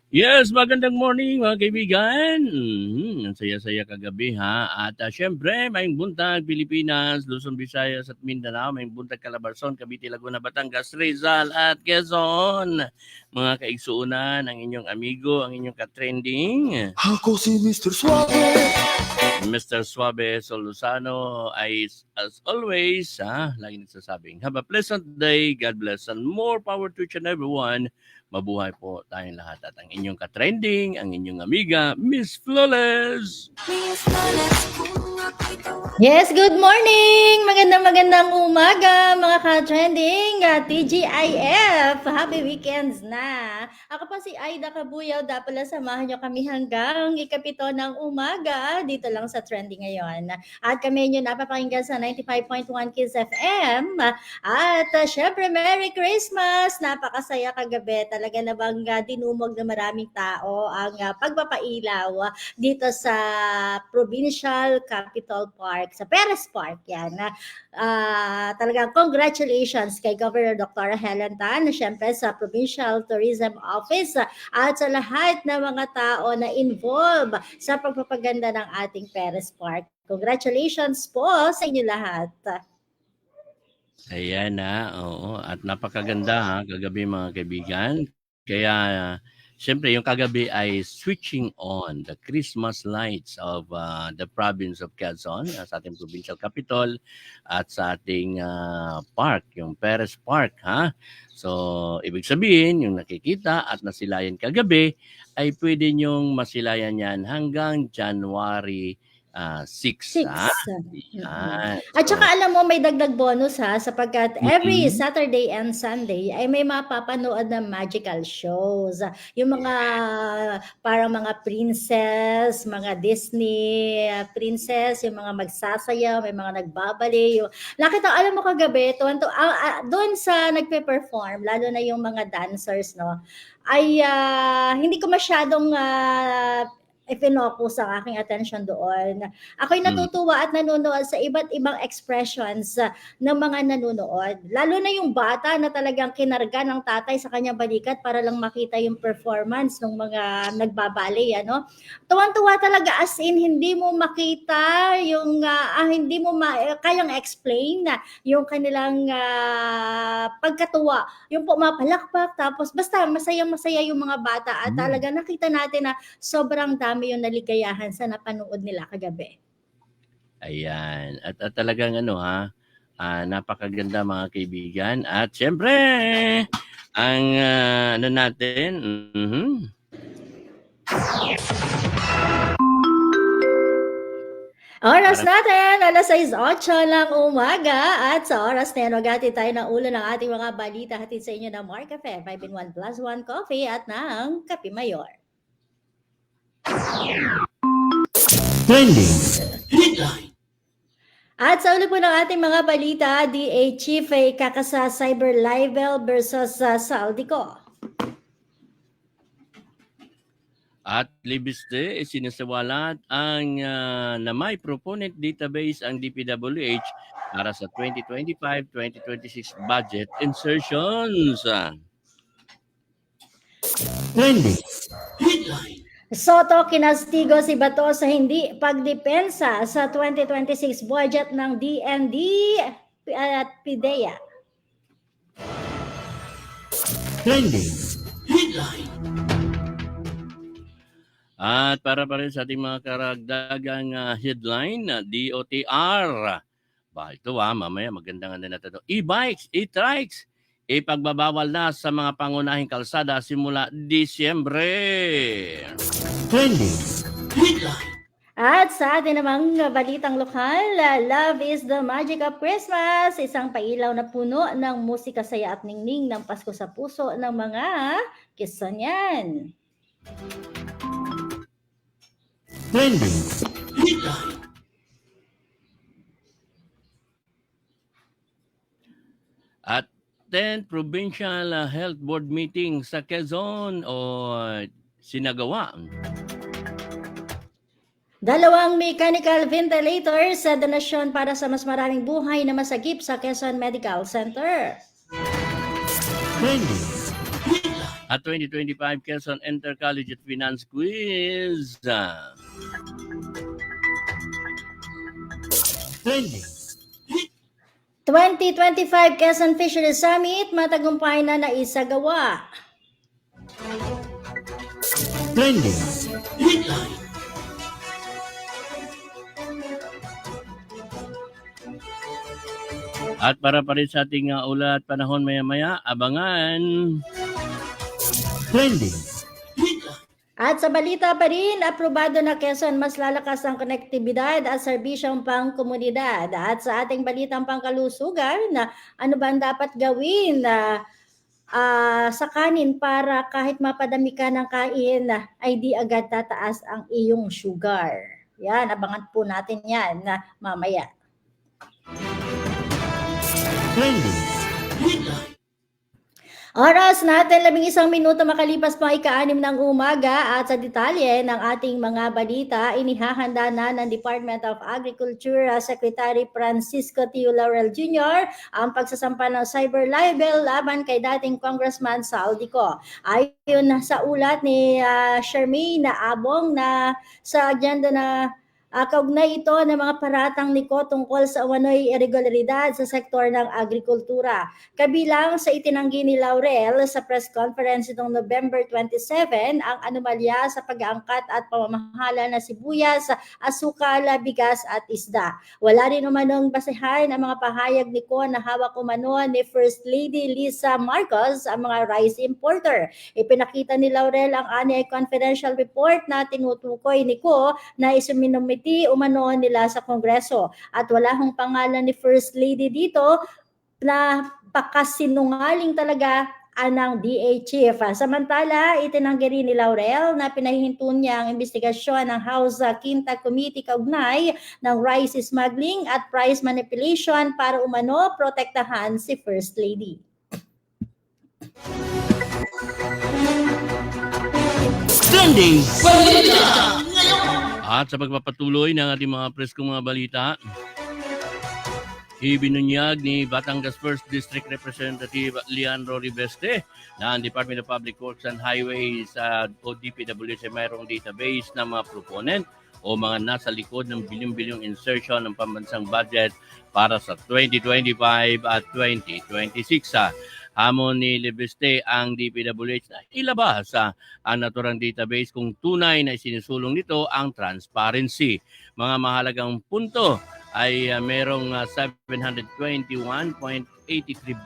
Yes, magandang morning mga kaibigan. Ang saya-saya kagabi ha. At syempre, may buntag Pilipinas, Luzon, Visayas at Mindanao. May buntag Calabarzon, Cavite, Laguna, Batangas, Rizal at Quezon. Mga kaigsuunan, ang inyong amigo, ang inyong katrending. Ako si Mr. Suave. Mr. Suave Solusano ay as always, lagi nagsasabing, have a pleasant day, God bless, and more power to each and everyone. Mabuhay po tayong lahat at ang inyong katrending, ang inyong amiga, Miss Flawless. Yes, good morning! Magandang umaga mga ka-trending TGIF. Happy weekends na! Ako po si Aida Cabuyaw. Dapat samahan nyo kami hanggang ikapito ng umaga dito lang sa trending ngayon. At kami nyo napapakinggan sa 95.1 Kiss FM. At syempre, Merry Christmas! Napakasaya kagabi. Talaga namang dinumog na maraming tao ang pagpapailaw dito sa Provincial Capital Park, sa Perez Park yan. Talagang congratulations kay Governor Dr. Helen Tan, syempre sa Provincial Tourism Office at sa lahat ng mga tao na involved sa pagpapaganda ng ating Perez Park. Congratulations po sa inyo lahat. Ayan oo. At napakaganda kagabi mga kaibigan. Kaya siyempre, yung kagabi ay switching on the Christmas lights of the province of Quezon, sa ating provincial capital, at sa ating park, yung Perez Park. So, ibig sabihin, yung nakikita at nasilayan kagabi, ay pwede nyong masilayan yan hanggang January 6. Yan. At saka alam mo, may dagdag bonus sapagkat every Saturday and Sunday ay may mapapanood na magical shows. Yung mga parang mga princess, mga Disney princess, yung mga magsasayaw, may mga nagbabaliw. Nakita, alam mo kagabi, doon sa nagpe-perform, lalo na yung mga dancers, no, ay hindi ko masyadong ipinocus ang aking attention doon. Ako'y natutuwa at nanonood sa iba't ibang expressions ng mga nanonood. Lalo na yung bata na talagang kinarga ng tatay sa kanyang balikat para lang makita yung performance ng mga nagbabali. Tuwang-tuwa talaga, as in hindi mo makita yung, hindi mo kayang explain yung kanilang pagkatuwa. Yung pumapalakpak, tapos basta masayang-masaya yung mga bata at talaga nakita natin na sobrang dami yung naligayahan sa napanood nila kagabi. Ayan. At talagang napakaganda mga kaibigan. At syempre, ang natin, Oras natin, alas 6:08 ng umaga at sa oras na yan, magati tayo ng ulo ng ating mga balita hatid sa inyo ng Mar Cafe, 5-in-1+1 Coffee at ng Kape Mayor. Trending Headline. At sa ulo po ng ating mga balita, DA Chief ay kakasa cyber libel versus Saldico. At libiste, sinasiwalat ang na may proponent database ang DPWH para sa 2025-2026 budget insertions. Trending Headline. Soto kinastigo si Bato sa hindi pagdepensa sa 2026 budget ng DND at PIDEA. Trending Headline. At para pa rin sa ating mga karagdagang headline, DOTR. Ito mamaya magandang na ito. E-bikes, e-trikes, ipagbabawal na sa mga pangunahing kalsada simula Disyembre. Trending Headline. At sa atin namang balitang lokal, Love is the Magic of Christmas, isang pailaw na puno ng musika, saya at ningning ng Pasko sa puso ng mga Kisonyan. Trending Headline. At 10 Provincial Health Board meeting sa Quezon sinagawa. 2 mechanical ventilators sa donasyon para sa mas maraming buhay na masagip sa Quezon Medical Center. Trending Headline. at 2025 Quezon Intercollegiate Finance Quiz. Trending. 2025 Quezon Fisheries Summit, matagumpay na naisagawa. Trending. Headline. At para pa rin sa ating ulat panahon maya-maya, abangan. Trending. At sa balita pa rin, aprobado na Quezon mas lalakas ang konektibidad at serbisyong pangkomunidad. At sa ating balitang pangkalusugan, ano ba ang dapat gawin sa kanin para kahit mapadami ka ng kain ay di agad tataas ang iyong sugar. Yan, abangan po natin yan mamaya. Trending. Oras natin, 11 minuto makalipas pa ika-6 ng umaga at sa detalye ng ating mga balita, inihahanda na ng Department of Agriculture Secretary Francisco Tio Laurel Jr. ang pagsasampa ng cyber libel laban kay dating Congressman Saldico. Ayon sa ulat ni Charmaine Abong na sa agenda na kaugnay ito ng mga paratang niko tungkol sa umano'y irregularidad sa sektor ng agrikultura. Kabilang sa itinanggi ni Laurel sa press conference noong November 27 ang anomalya sa pag-aangkat at pamamahala ng sibuyas, asukal, bigas at isda. Wala rin umanong basehan ang mga pahayag niko na hawak umano ni First Lady Lisa Marcos ang mga rice importer. Ipinakita ni Laurel ang ani confidential report na tinutukoy niko na isuminomit umano nila sa Kongreso at wala hong pangalan ni First Lady dito na pakasinungaling talaga anang DA Chief. Samantala, itinanggi rin ni Laurel na pinahihinto niya ang investigasyon ng House Quinta Committee kaugnay ng rice smuggling at price manipulation para umano protektahan si First Lady. Trending. At sa pagpapatuloy ng ating mga preskong mga balita, ibinunyag ni Batangas 1st District Representative Leandro Ribeste na ang Department of Public Works and Highways o DPWH ay mayroong database ng mga proponent o mga nasa likod ng bilyong-bilyong insertion ng pambansang budget para sa 2025 at 2026. Hamon ni Ribeste ang DPWH na ilabas ang naturang database kung tunay na isinusulong nito ang transparency. Mga mahalagang punto ay merong 721.83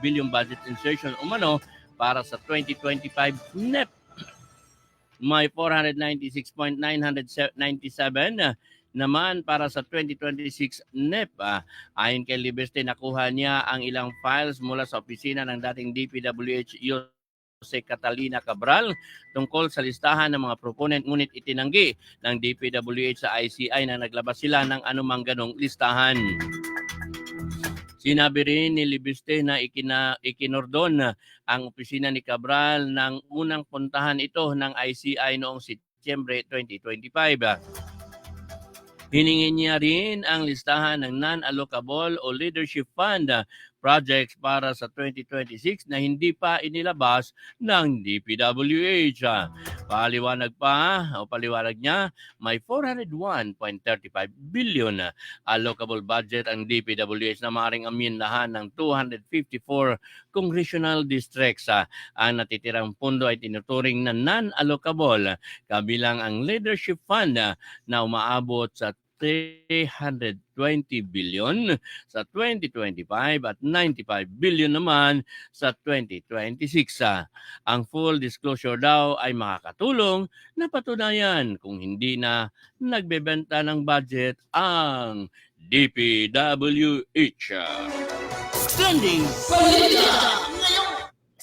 billion budget insertion umano para sa 2025 NEP. May 496.997 naman para sa 2026 NEP. Ayon kay Libeste, nakuha niya ang ilang files mula sa opisina ng dating DPWH Jose Catalina Cabral tungkol sa listahan ng mga proponent, ngunit itinanggi ng DPWH sa ICI na naglabas sila ng anumang ganong listahan. Sinabi rin ni Libeste na ikinordon ang opisina ni Cabral nang unang puntahan ito ng ICI noong Setyembre 2025. Hiningi niya rin ang listahan ng non-allocable o leadership fund projects para sa 2026 na hindi pa inilabas ng DPWH. Paliwanag niya, may 401.35 billion allocable budget ang DPWH na maaaring aminlahan ng 254 congressional districts. Ang natitirang pondo ay tinuturing na non-allocable, kabilang ang leadership fund na umaabot sa 320 billion sa 2025 at 95 billion naman sa 2026. Ang full disclosure daw ay makakatulong na patunayan kung hindi na nagbebenta ng budget ang DPWH. Trending.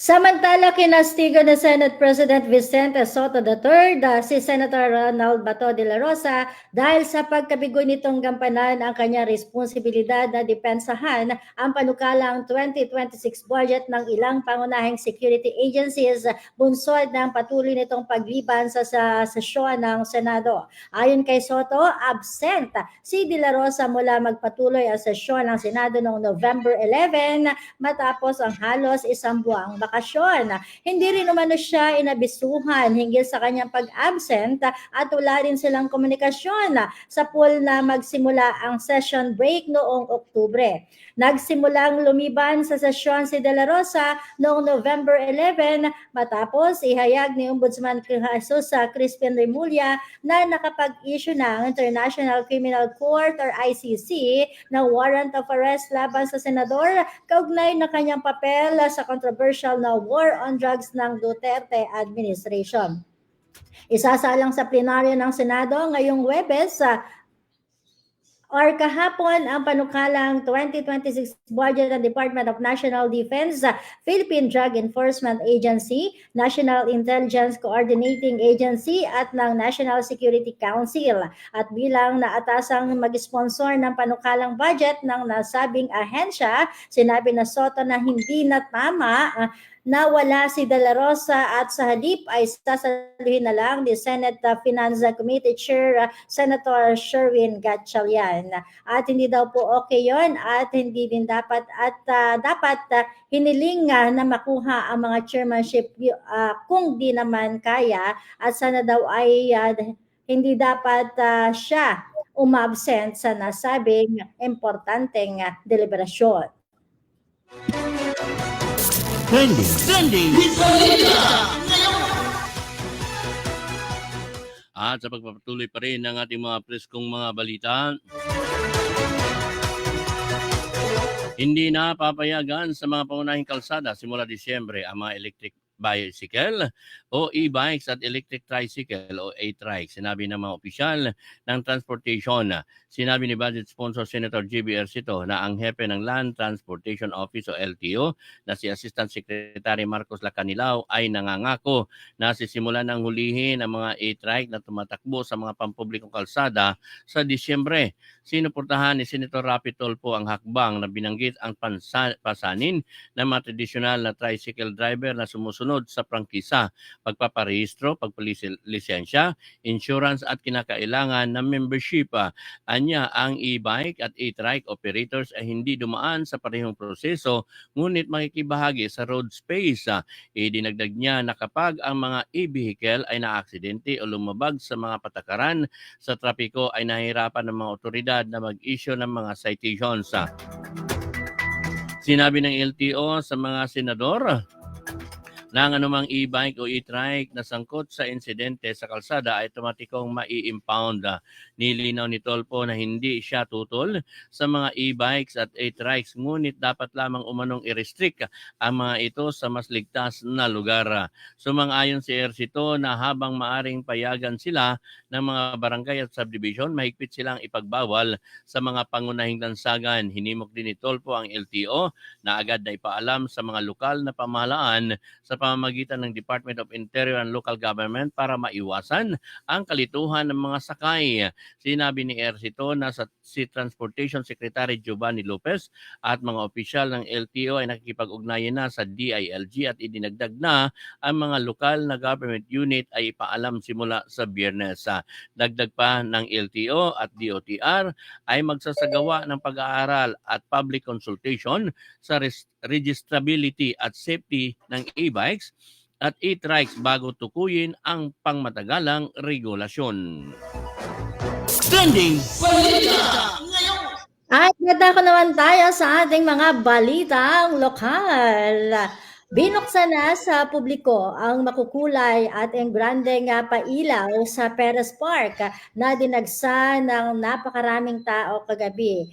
Samantala, kinastigo na Senate President Vicente Soto III si Senator Ronald Bato de la Rosa dahil sa pagkabigo nitong gampanan ang kanyang responsibilidad na depensahan ang panukalang 2026 budget ng ilang pangunahing security agencies bunsod ng patuloy nitong pagliban sa sesyon ng Senado. Ayon kay Soto, absent si de la Rosa mula magpatuloy ang sesyon ng Senado noong November 11 matapos ang halos isang buwang bakasyon. Hindi rin umano siya inabisuhan hinggil sa kanyang pag-absent at wala rin silang komunikasyon sa pool na magsimula ang session break noong Oktubre. Nagsimulang lumiban sa sesyon si De La Rosa noong November 11 matapos ihayag ni Ombudsman Jesus Crispin Remulla na nakapag-issue ng International Criminal Court or ICC ng warrant of arrest laban sa senador kaugnay na kanyang papel sa controversial na war on drugs ng Duterte administration. Isasalang sa plenaryo ng Senado ngayong Huwebes or kahapon ang panukalang 2026 budget ng Department of National Defense, Philippine Drug Enforcement Agency, National Intelligence Coordinating Agency at ng National Security Council. At bilang naatasang mag-sponsor ng panukalang budget ng nasabing ahensya, sinabi na Soto na hindi na tama na wala si De La Rosa at sa halip ay sasaluhin na lang ni Senate Finance Committee Chair Senator Sherwin Gatchalian. At hindi daw po okay yon at hindi din dapat hiniling na makuha ang mga chairmanship kung di naman kaya at sana daw ay hindi dapat siya umabsent sa nasabing importanteng deliberasyon. Trending. At sa pagpapatuloy pa rin ng ating mga preskong mga balita, hindi na papayagan sa mga pangunahing kalsada simula Disyembre ang mga electric bicycle o e-bikes at electric tricycle o e-trike. Sinabi ng mga opisyal ng transportation. Sinabi ni Budget Sponsor Senator J.B. Ercito na ang hepe ng Land Transportation Office o LTO na si Assistant Secretary Marcos Lacanilao ay nangangako na sisimulan ng hulihin ang mga e-trike na tumatakbo sa mga pampublikong kalsada sa Disyembre. Sinuportahan ni Senator Rapi Tulfo ang hakbang na binanggit ang pasanin ng mga tradisyonal na tricycle driver na sumusunod sa prangkisa, pagpaparehistro, pagpalisensya, insurance at kinakailangan ng membership. Anya, ang e-bike at e-trike operators ay hindi dumaan sa parehong proseso ngunit makikibahagi sa road space. Idinagdag niya na kapag ang mga e-vehicle ay naaksidente o lumabag sa mga patakaran sa trapiko ay nahihirapan ng mga otoridad na mag-issue ng mga citations. Sinabi ng LTO sa mga senador na ang anumang e-bike o e-trike na sangkot sa insidente sa kalsada ay otomatikong mai-impound. Nilinaw ni Tulfo na hindi siya tutol sa mga e-bikes at e-trikes ngunit dapat lamang umanong i-restrict ang mga ito sa mas ligtas na lugar. Sumang-ayon si Ercito na habang maaring payagan sila ng mga barangay at subdivision, mahigpit silang ipagbawal sa mga pangunahing lansagan. Hinimok din ni Tulfo ang LTO na agad na ipaalam sa mga lokal na pamahalaan sa pamamagitan ng Department of Interior and Local Government para maiwasan ang kalituhan ng mga sakay. Sinabi ni Ercito na si Transportation Secretary Giovanni Lopez at mga opisyal ng LTO ay nakikipag-ugnayan na sa DILG at idinagdag na ang mga lokal na government unit ay ipaalam simula sa Biyernes. Dagdag pa ng LTO at DOTR ay magsasagawa ng pag-aaral at public consultation sa registrability at safety ng e-bikes at e-trikes bago tukuyin ang pangmatagalang regulasyon. Trending. At dadako naman tayo sa ating mga balitang lokal. Binuksan na sa publiko ang makukulay at engrandeng pailaw sa Perez Park na dinagsa ng napakaraming tao kagabi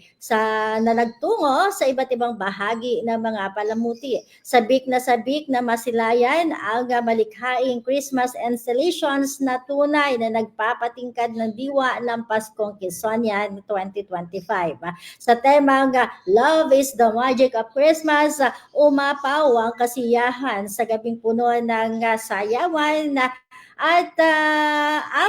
na nagtungo sa iba't ibang bahagi ng mga palamuti. Sabik na masilayan ang malikhaing Christmas installations na tunay na nagpapatingkad ng diwa ng Paskong Quezonian 2025. Sa temang Love is the Magic of Christmas, umapaw ang kasiyahan sa gabing puno ng sayawan at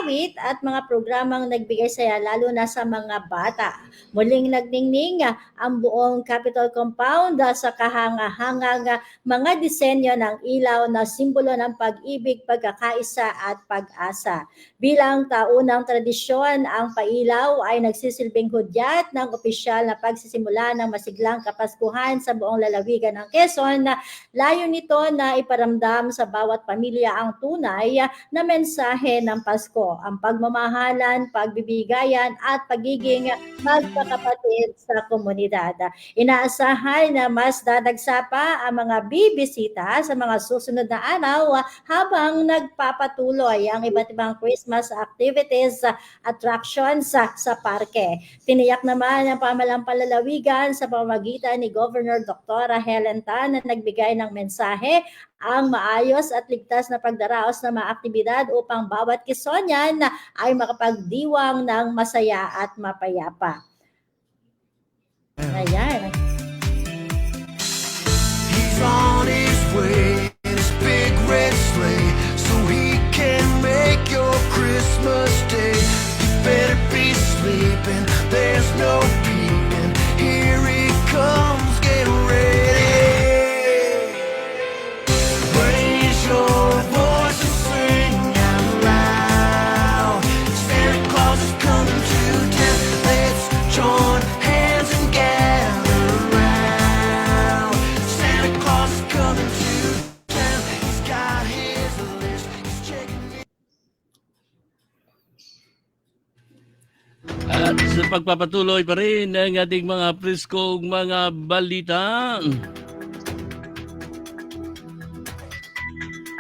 awit at mga programang nagbigay saya lalo na sa mga bata. Muling nagningning ang buong Capitol Compound sa kahangahangang mga disenyo ng ilaw na simbolo ng pag-ibig, pagkakaisa at pag-asa. Bilang taunang tradisyon, ang pailaw ay nagsisilbing hudyat ng opisyal na pagsisimula ng masiglang Kapaskuhan sa buong lalawigan ng Quezon. Layo nito na iparamdam sa bawat pamilya ang tunay na mensahe ng Pasko, ang pagmamahalan, pagbibigayan at pagiging magkakapatid sa komunidad. Inaasahan na mas dadagsa pa ang mga bibisita sa mga susunod na araw habang nagpapatuloy ang iba't ibang Christmas activities, attractions sa parke. Tiniyak naman ang pamalang palalawigan sa pamamagitan ni Governor Dr. Helen Tan na nagbigay ng mensahe ang maayos at ligtas na pagdaraos ng mga aktibidad upang bawat Quezonian ay makapagdiwang ng masaya at mapayapa. Ayan. He's on his way in his big red sleigh, so he can make your Christmas day. You better be sleeping, there's no peeping. Here he comes, get ready. Raise your voice and sing out loud. Santa Claus is coming to town. Let's join hands and gather round. Santa Claus is coming to town. He's got his list. He's checking it. At sa pagpapatuloy pa rin ng ating mga preskong mga balita.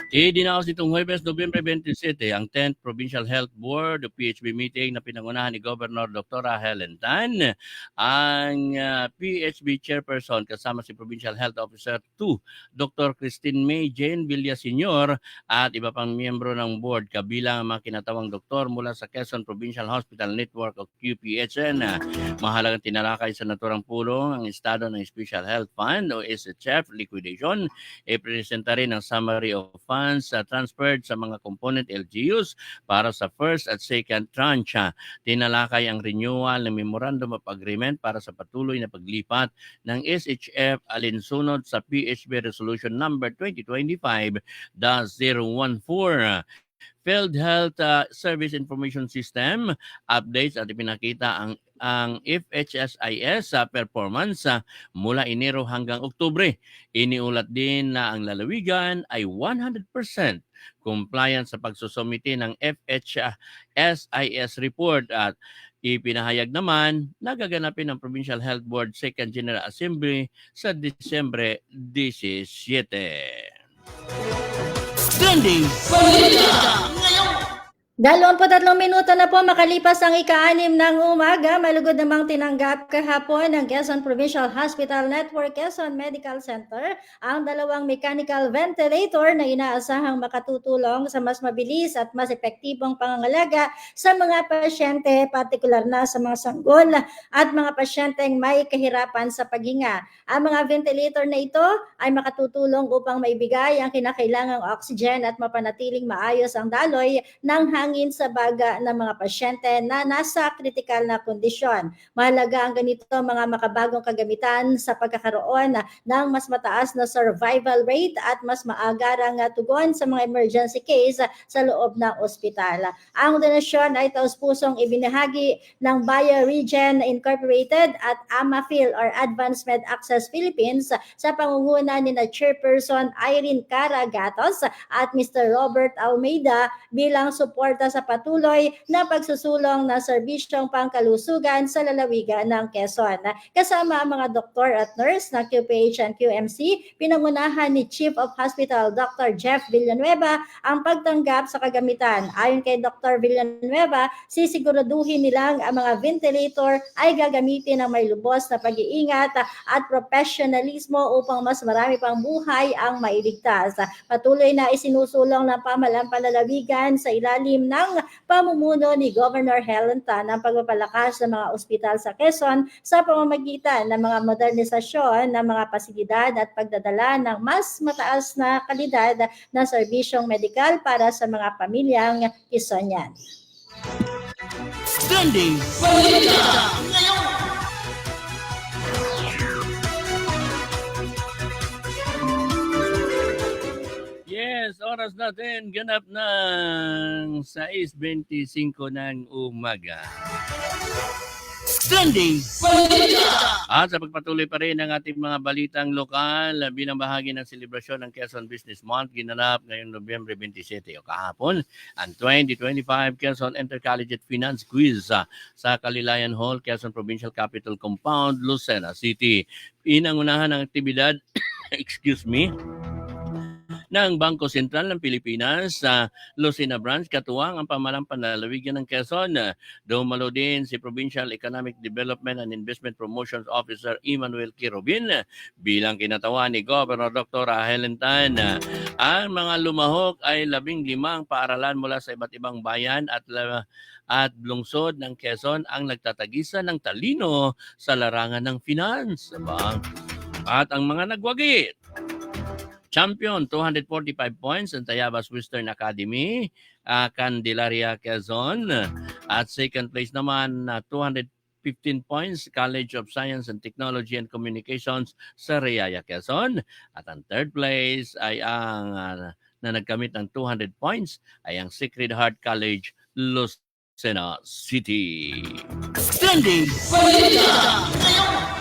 Idinaos nitong Huwebes, Nobyembre 27, ang 10th Provincial Health Board o PHB meeting na pinangunahan ni Governor Dr. Helen Tan. Ang PHB chairperson kasama si Provincial Health Officer 2, Dr. Christine May Jane Villa Sr. at iba pang miyembro ng board kabilang ang mga kinatawang doktor mula sa Quezon Provincial Hospital Network o QPHN. Mahalagang tinalakay sa naturang pulong ang estado ng Special Health Fund o SHF liquidation. Ipresenta rin ang summary of funds transferred sa mga component LGUs para sa first at second tranche. Tinalakay ang renewal ng Memorandum of Agreement para sa patuloy na paglipat ng SHF alinsunod sa PHB Resolution Number 2025-014. Field Health Service Information System updates at ipinakita ang FHSIS performance mula Enero hanggang Oktubre. Iniulat din na ang lalawigan ay 100% compliant sa pagsusumite ng FHSIS report at ipinahayag naman na gaganapin ng Provincial Health Board Second General Assembly sa Disyembre 17. Trending balita ngayon. 23 minuto na po makalipas ang ika-6 ng umaga. Malugod namang tinanggap kahapon ng Quezon Provincial Hospital Network Quezon Medical Center ang 2 mechanical ventilator na inaasahang makatutulong sa mas mabilis at mas epektibong pangangalaga sa mga pasyente, partikular na sa mga sanggol at mga pasyenteng may kahirapan sa paghinga. Ang mga ventilator na ito ay makatutulong upang maibigay ang kinakailangang oxygen at mapanatiling maayos ang daloy ng hangin sa baga ng mga pasyente na nasa kritikal na kondisyon. Mahalaga ang ganito mga makabagong kagamitan sa pagkakaroon ng mas mataas na survival rate at mas maagarang tugon sa mga emergency case sa loob ng ospital. Ang donasyon ay taus-pusong ibinahagi ng Bioregion Incorporated at AMAFIL or Advanced Med Access Philippines sa pangunguna ni na Chairperson Irene Caragatos at Mr. Robert Almeida bilang support sa patuloy na pagsusulong ng serbisyong pangkalusugan sa lalawigan ng Quezon. Kasama ang mga doktor at nurse ng QPH and QMC, pinangunahan ni Chief of Hospital Dr. Jeff Villanueva ang pagtanggap sa kagamitan. Ayon kay Dr. Villanueva, sisiguraduhin nilang ang mga ventilator ay gagamitin ng may lubos na pag-iingat at professionalismo upang mas marami pang buhay ang mailigtas. Patuloy na isinusulong ng pamahalaan palalawigan sa ilalim ng pamumuno ni Governor Helen Tan ang pagpapalakas ng mga ospital sa Quezon sa pamamagitan ng mga modernisasyon ng mga pasilidad at pagdadala ng mas mataas na kalidad ng serbisyong medikal para sa mga pamilyang Quezonian. Trending Balita Ngayon. Yes, oras natin ganap ng 6:25 ng umaga. Trending Balita. At sa pagpatuloy pa rin ng ating mga balitang lokal, bilang bahagi ng selebrasyon ng Quezon Business Month, ginanap ngayong Nobyembre 27 o kahapon ang 2025 Quezon Intercollegiate Finance Quiz sa Kalilayan Hall, Quezon Provincial Capital Compound, Lucena City. Pinangunahan ng aktibidad ng Bangko Sentral ng Pilipinas sa Lucena Branch, katuwang ang pamalang panlalawigan ng Quezon. Dumalo din si Provincial Economic Development and Investment Promotions Officer Emmanuel Kirobin bilang kinatawan ni Governor Dr. Helen Tan. Ang mga lumahok ay 15 paaralan mula sa iba't ibang bayan at lungsod ng Quezon ang nagtatagisan ng talino sa larangan ng finance. At ang mga nagwagi, champion, 245 points ang Tayabas Western Academy, Candelaria, Quezon. At second place naman, 215 points, College of Science and Technology and Communications sa Riyaya, Quezon. At ang third place ay ang na nagkamit ng 200 points ay ang Sacred Heart College, Lucena City. Trending Balita Ngayon.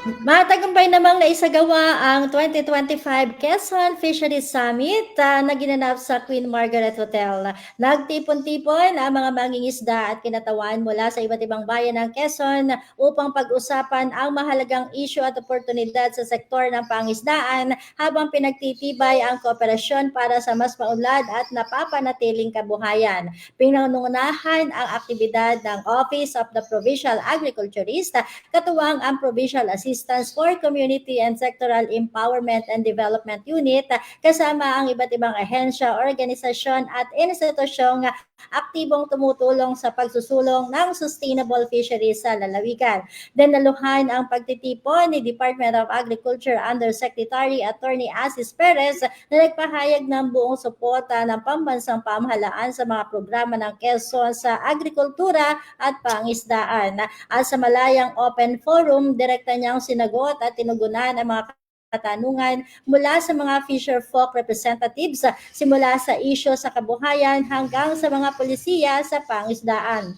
Matagumpay namang naisagawa ang 2025 Quezon Fisheries Summit na ginanap sa Queen Margaret Hotel. Nagtipon-tipon ang mga mangingisda at kinatawan mula sa iba't ibang bayan ng Quezon upang pag-usapan ang mahalagang issue at oportunidad sa sektor ng pangisdaan habang pinagtitibay ang kooperasyon para sa mas maunlad at napapanatiling kabuhayan. Pinangunahan ang aktibidad ng Office of the Provincial Agriculturist, katuwang ang Provincial Assistance for Community and Sectoral Empowerment and Development Unit kasama ang iba't ibang ahensya, organisasyon at institusyong aktibong tumutulong sa pagsusulong ng sustainable fisheries sa lalawigan. Dinaluhan ang pagtitipon ni Department of Agriculture Undersecretary Attorney Asis Perez na nagpahayag ng buong suporta ng pambansang pamahalaan sa mga programa ng Quezon sa agrikultura at pangisdaan. At sa malayang open forum, direkta niyang sinagot at tinugunan ang mga katanungan mula sa mga fisher folk representatives simula sa isyu sa kabuhayan hanggang sa mga polisiya sa pangisdaan.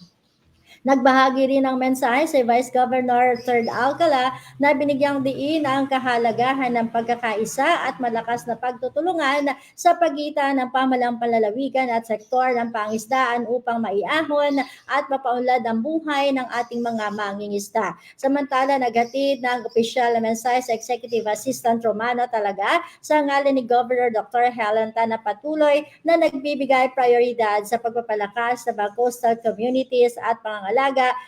Nagbahagi rin ng mensahe si Vice Governor Third Alcala na binigyang diin ang kahalagahan ng pagkakaisa at malakas na pagtutulungan sa pagitan ng pamalang panlalawigan at sektor ng pangisdaan upang maiahon at mapaunlad ang buhay ng ating mga mangingisda. Samantala, naghatid ng opisyal na mensahe sa Executive Assistant Romano Talaga sa ngalan ni Governor Dr. Helen Tan na patuloy na nagbibigay prioridad sa pagpapalakas ng mga coastal communities at pangangalaga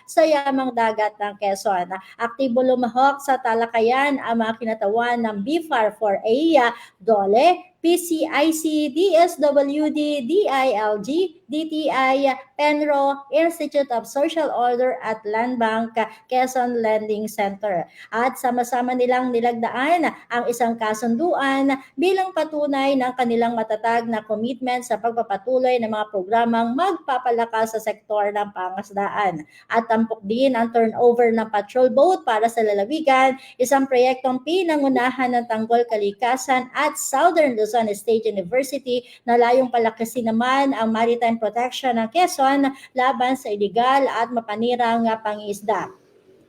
sa yamang dagat ng Quezon. Aktibo lumahok sa talakayan ang mga kinatawan ng BFAR-4A, DOLE, PCIC, DSWD, DILG, DTI, Penro, Institute of Social Order at Land Bank, Quezon Lending Center. At sama-sama nilang nilagdaan ang isang kasunduan bilang patunay ng kanilang matatag na commitment sa pagpapatuloy ng mga programang magpapalakas sa sektor ng pangasdaan. At tampok din ang turnover ng patrol boat para sa lalawigan, isang proyektong pinangunahan ng Tanggol Kalikasan at Southern Luzon State University na layong palakasin naman ang maritime protection ng Quezon laban sa iligal at mapanirang pangisda.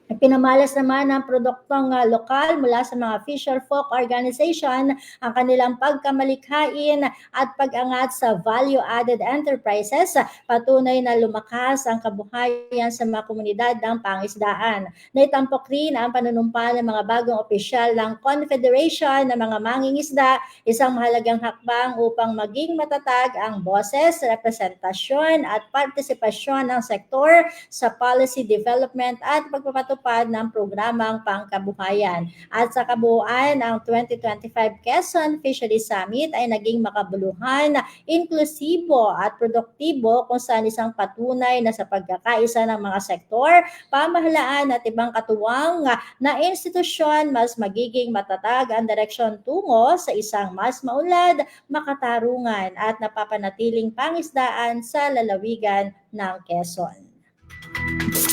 Pinamalas naman ng produktong lokal mula sa mga fisher folk organization ang kanilang pagkamalikhain at pag-angat sa value-added enterprises, patunay na lumakas ang kabuhayan sa mga komunidad ng pangisdaan. Naitampok rin ang panunumpa ng mga bagong opisyal ng Confederation ng mga mangingisda, isang mahalagang hakbang upang maging matatag ang boses, representasyon at partisipasyon ng sektor sa policy development at pagpapatuloy pagpapatupad ng programang pangkabuhayan. At sa kabuuan, ang 2025 Quezon Fisheries Summit ay naging makabuluhan, inklusibo at produktibo kung saan isang patunay na sa pagkakaisa ng mga sektor, pamahalaan at ibang katuwang na institusyon mas magiging matatag ang direksyon tungo sa isang mas maunlad, makatarungan at napapanatiling pangisdaan sa lalawigan ng Quezon.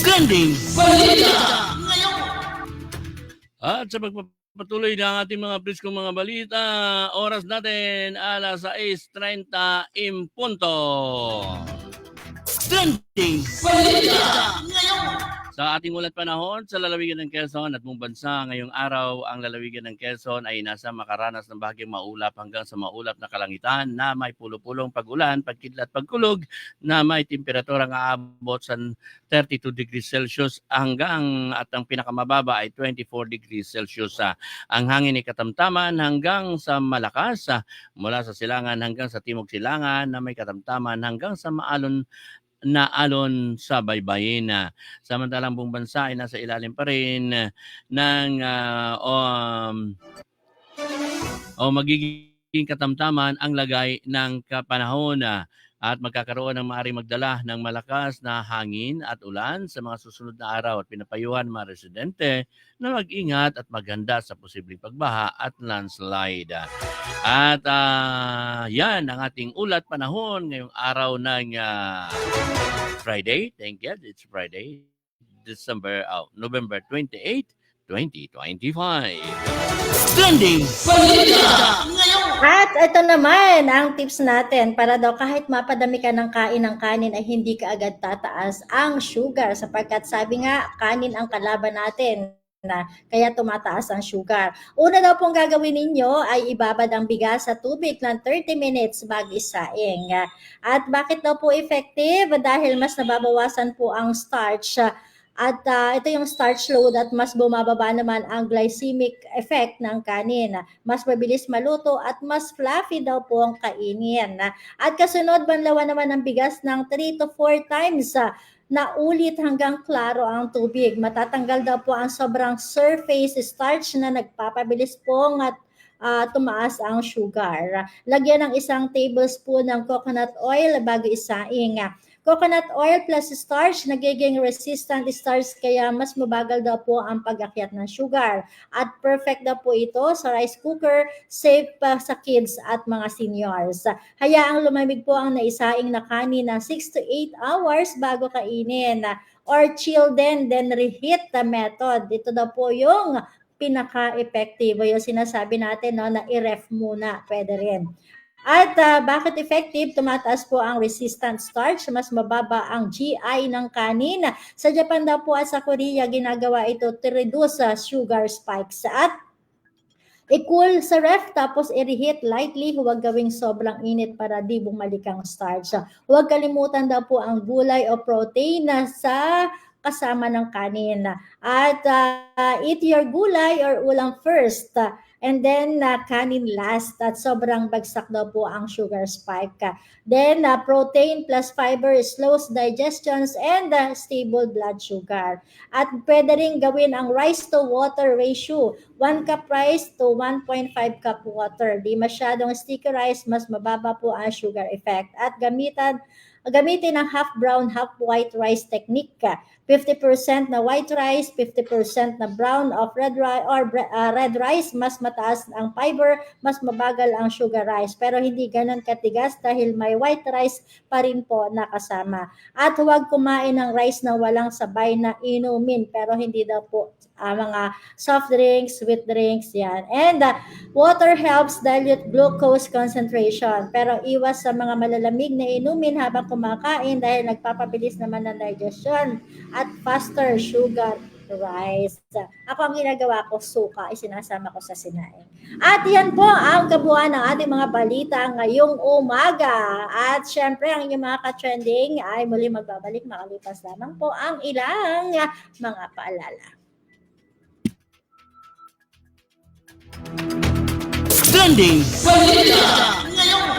Trending. Balita ngayon. At sa pagpapatuloy ng ating mga priskong mga balita, oras natin alas 6:30 in punto. Trending. Balita ngayon. Sa ating ulat panahon sa lalawigan ng Quezon at buong bansa ngayong araw, ang lalawigan ng Quezon ay nasa makaranas ng bahagyang maulap hanggang sa maulap na kalangitan na may pulo-pulong pag-ulan, pagkidlat, pagkulog na may temperaturang aabot sa 32 degrees Celsius hanggang at ang pinakamababa ay 24 degrees Celsius. Ang hangin ay katamtaman hanggang sa malakas mula sa silangan hanggang sa timog silangan na may katamtaman hanggang sa maalon na alon sa baybayin. Samantalang buong bansa ay nasa ilalim pa rin ng magiging katamtaman ang lagay ng kapanahon at magkakaroon ng maaaring magdala ng malakas na hangin at ulan sa mga susunod na araw at pinapayuhan ng mga residente na mag-ingat at maghanda sa posibleng pagbaha at landslide. At yan ang ating ulat panahon ngayong araw ng Friday. Thank you. It's Friday, November 28, 2025. Trending. Balita ngayon. At ito naman ang tips natin para daw kahit mapadami ka ng kain ng kanin ay hindi ka agad tataas ang sugar sapagkat sabi nga kanin ang kalaban natin na kaya tumataas ang sugar. Una daw pong gagawin ninyo ay ibabad ang bigas sa tubig ng 30 minutes bago isaing. At bakit daw po effective? Dahil mas nababawasan po ang starch. At ito yung starch load at mas bumababa naman ang glycemic effect ng kanin. Mas mabilis maluto at mas fluffy daw po ang kainin. At kasunod, banlawan naman ang bigas ng 3 to 4 times na ulit hanggang klaro ang tubig. Matatanggal daw po ang sobrang surface starch na nagpapabilis po at tumaas ang sugar. Lagyan ng 1 tablespoon ng coconut oil bago isaing. Coconut oil plus starch, nagiging resistant starch kaya mas mabagal daw po ang pag-akyat ng sugar. At perfect daw po ito sa rice cooker, safe pa sa kids at mga seniors. Hayaang lumamig po ang naisaing na kanin na 6 to 8 hours bago kainin. Or chill then reheat the method. Ito daw po yung pinaka-effective. Yung sinasabi natin na i-ref muna, pwede rin. At bakit effective? Tumataas po ang resistant starch, mas mababa ang GI ng kanin. Sa Japan daw po at sa Korea, ginagawa ito to reduce sugar spikes. At i-cool sa ref, tapos i-reheat lightly, huwag gawing sobrang init para di bumalik ang starch. Huwag kalimutan daw po ang gulay o protein sa kasama ng kanin. At eat your gulay or ulam first. And then kanin last at sobrang bagsak daw po ang sugar spike. Then protein plus fiber slows digestions and stable blood sugar. At pwede rin gawin ang rice to water ratio. 1 cup rice to 1.5 cup water. Di masyadong sticky rice, mas mababa po ang sugar effect. At gamitin ang half brown, half white rice technique. 50% na white rice, 50% na brown of red rice, mas mataas ang fiber, mas mabagal ang sugar rice. Pero hindi ganun katigas dahil may white rice pa rin po nakasama. At huwag kumain ng rice na walang sabay na inumin, pero hindi daw po mga soft drinks, sweet drinks, yan. And water helps dilute glucose concentration, pero iwas sa mga malalamig na inumin habang kumakain dahil nagpapabilis naman ng digestion at faster sugar rice. Ako ang ginagawa ko, suka, isinasama ko sa sinaing. At yan po ang kabuuan ng ating mga balita ngayong umaga. At syempre, ang inyong mga ka-trending ay muli magbabalik makalipas lamang po ang ilang mga paalala. Trending. Balita ngayon.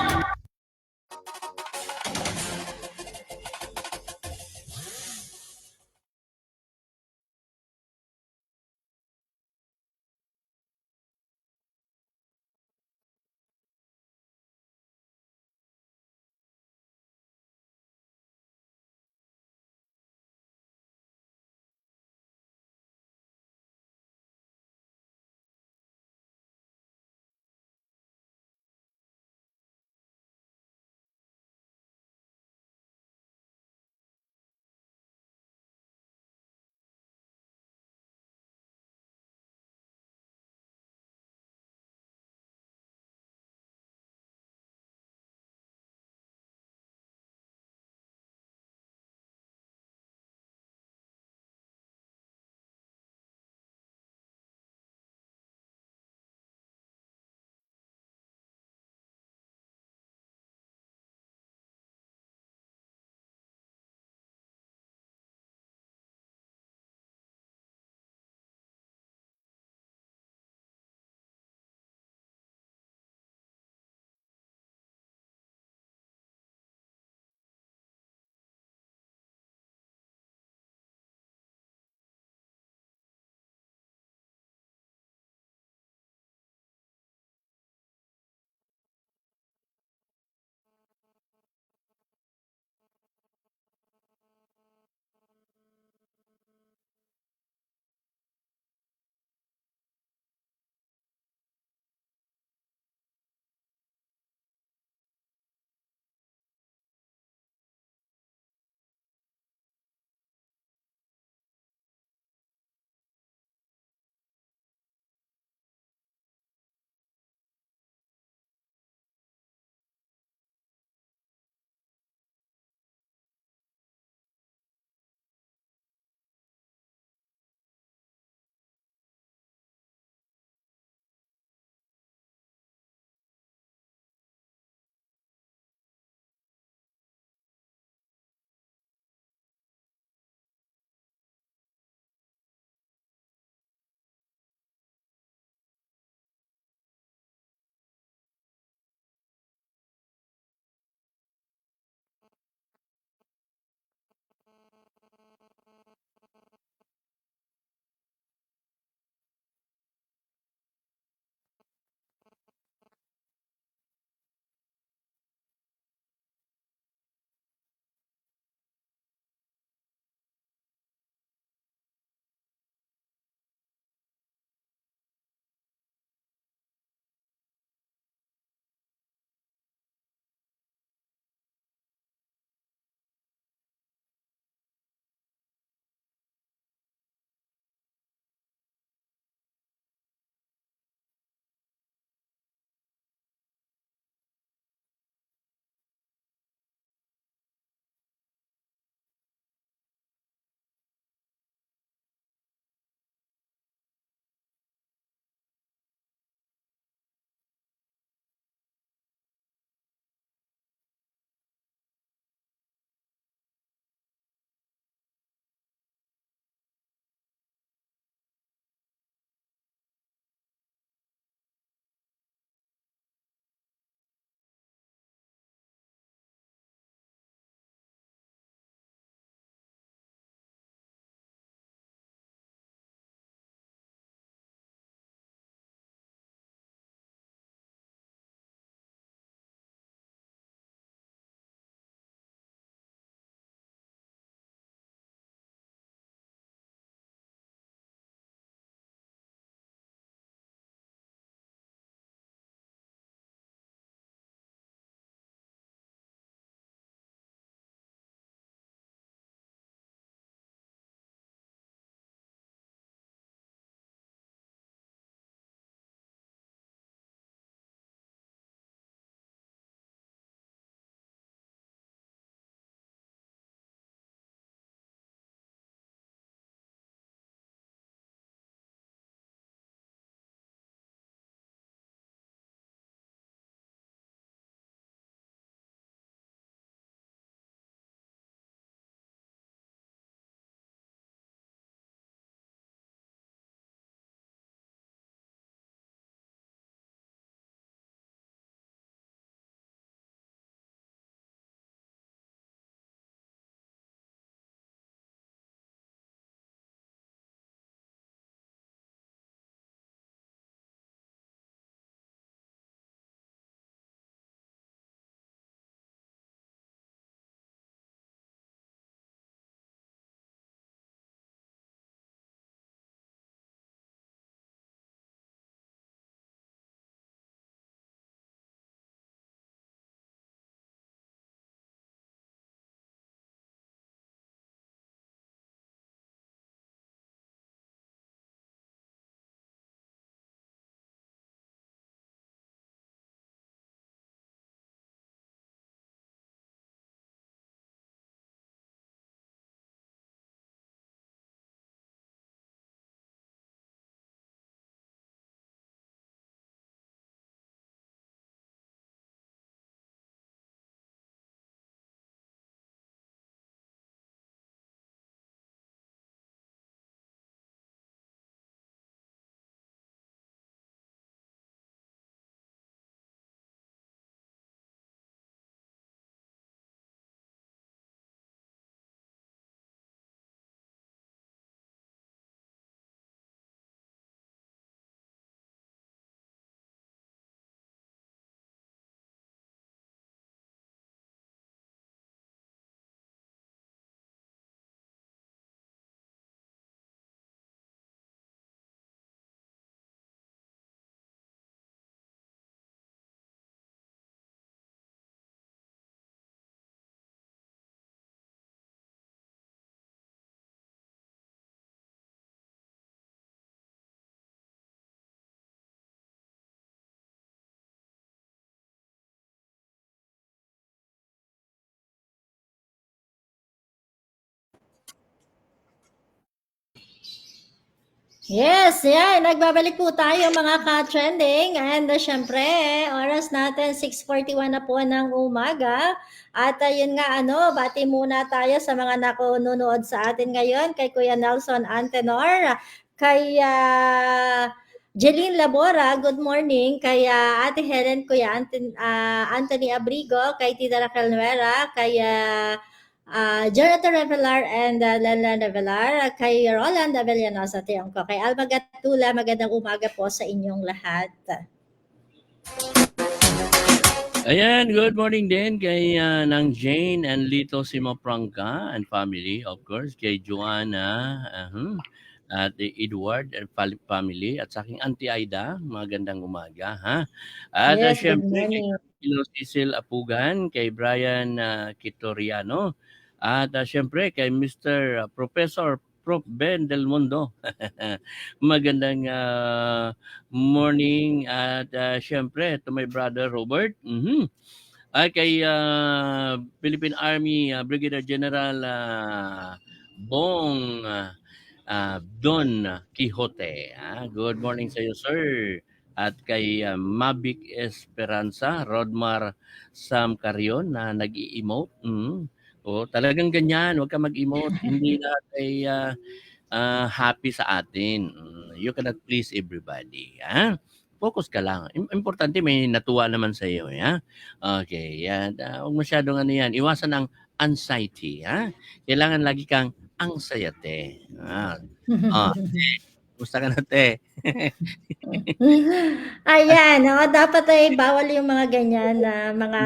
Yes, yan. Nagbabalik po tayo mga ka-trending. And syempre, oras natin 6:41 na po ng umaga. At yun nga, bati muna tayo sa mga nakununood sa atin ngayon. Kay Kuya Nelson Antenor, kay Jeline Labora, good morning. Kay Ate Helen, Kuya Anthony Abrigo, kay Tita Raquel Nuera, kay Jonathan Revelar and Leland Revelar, kay Roland Avellanosa Tiangco, kay Alma Gatula, magandang umaga po sa inyong lahat. Ayan, good morning din kay Nang Jane and Lito Simoprangka and family, of course, kay Joanna, at Edward and family, at sa aking Auntie Aida, magandang umaga, ha? At Yes, good syempre, kay morning. Cecil Apugan, kay Brian Kitoriano, at syempre, kay Mr. Professor Prof. Ben Del Mundo. Magandang morning at syempre to my brother Robert. Ay kay Philippine Army Brigadier General Bong Don Quixote. Good morning sa iyo, sir. At kay Mavic Esperanza, Rodmar Sam Carion na nag-i-emote. Oh, talagang ganyan, huwag ka mag-emote. Hindi lahat ay happy sa atin. You cannot please everybody. Focus ka lang. Importante may natuwa naman sa iyo. Okay, yan. Huwag masyadong yan. Iwasan ang anxiety. Kailangan lagi kang anxiety. Gusto ka na, te? Ayan, dapat ay bawal yung mga ganyan na mga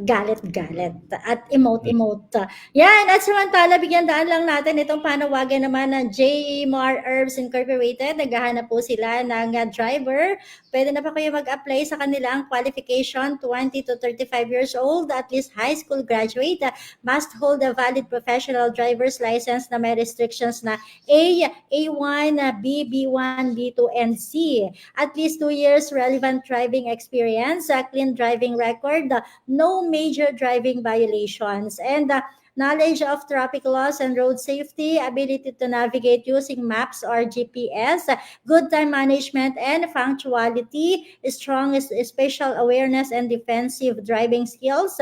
galit-galit at emote-emote. Yan, at samantala, bigyan daan lang natin itong panawagan naman ng J-Mar Herbs Incorporated. Naghahanap po sila ng driver. Pwede na pa kayo mag-apply sa kanilang qualification, 20 to 35 years old, at least high school graduate, must hold a valid professional driver's license na may restrictions na A, A1, B, B1, B2, and C. At least 2 years relevant driving experience, clean driving record, no major driving violations, and knowledge of traffic laws and road safety, ability to navigate using maps or GPS, good time management and punctuality, strong spatial awareness and defensive driving skills,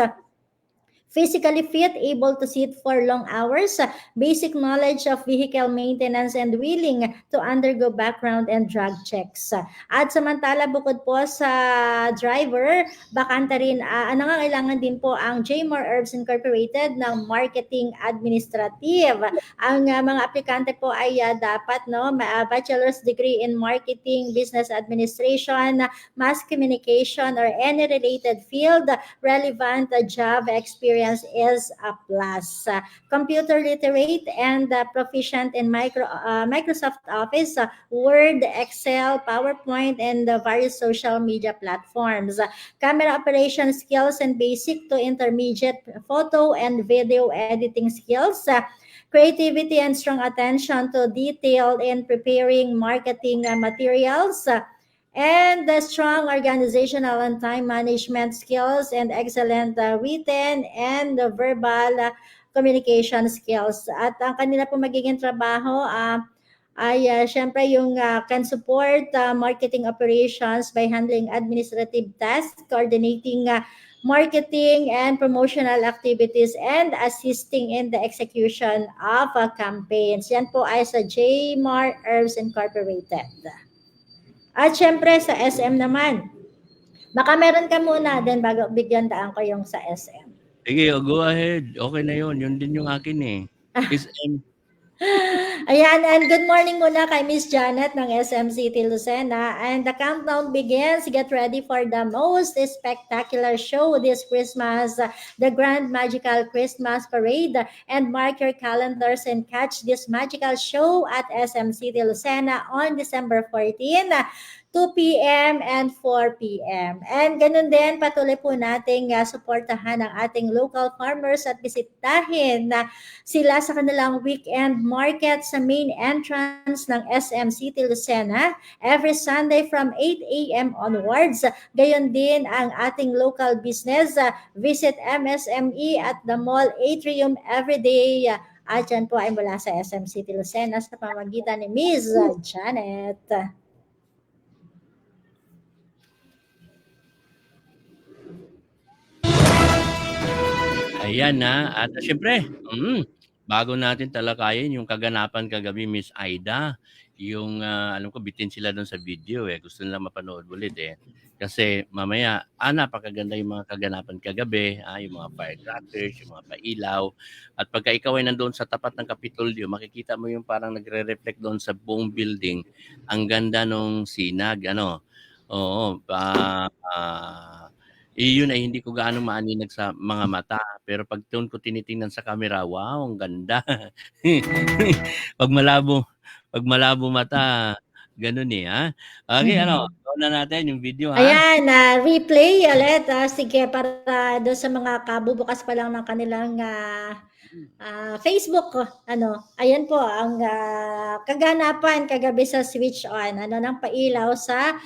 physically fit, able to sit for long hours, basic knowledge of vehicle maintenance, and willing to undergo background and drug checks. At samantala, bukod po sa driver, bakante rin, nangangailangan din po ang J-More Herbs Incorporated ng marketing administrative. Ang mga aplikante po ay dapat bachelor's degree in marketing, business administration, mass communication, or any related field. Relevant job experience is a plus. Computer literate and proficient in Microsoft Office, Word, Excel, PowerPoint, and various social media platforms. Camera operation skills and basic to intermediate photo and video editing skills. Creativity and strong attention to detail in preparing marketing materials, and the strong organizational and time management skills, and excellent written and verbal communication skills. At ang kanila po magiging trabaho ay syempre yung can support marketing operations by handling administrative tasks, coordinating marketing and promotional activities, and assisting in the execution of campaigns. Yan po ay sa J-Mar Herbs Incorporated. At syempre sa SM naman. Baka meron ka muna, then bago bigyan daan ko yung sa SM. Sige, go ahead. Okay na yun. Yun din yung akin eh. SM. Ayan, and good morning muna kay Miss Janet ng SM City Lucena. And the countdown begins. Get ready for the most spectacular show this Christmas, the Grand Magical Christmas Parade. And mark your calendars and catch this magical show at SM City Lucena on December 14. 2 p.m. and 4 p.m. And ganun din, patuloy po nating suportahan ang ating local farmers at bisitahin sila sa kanilang weekend market sa main entrance ng SM City Lucena every Sunday from 8 a.m. onwards. Gayon din ang ating local business. Visit MSME at the Mall Atrium every day At yan po ay mula sa SM City Lucena sa pamamagitan ni Miss Janet. Ayan na. At syempre, bago natin talakayin yung kaganapan kagabi, Miss Aida, yung alam ko bitin sila doon sa video gusto nila mapanood ulit kasi mamaya napakaganda yung mga kaganapan kagabi, yung mga firecrackers, yung mga pailaw, at pagka ikaw ay nandoon sa tapat ng Kapitolyo, makikita mo yung parang nagre-reflect doon sa buong building, ang ganda nung sinag, oo, yun ay hindi ko gaano maaninag sa mga mata, pero pag doon ko tinitingnan sa camera, wow, ang ganda. Pag malabo mata, ganun Okay, na natin yung video Ayan, replay ulit. Sige, para doon sa mga kabubukas pa lang ng kanilang Facebook, ayan po ang kaganapan kagabi sa switch on, ng pailaw sa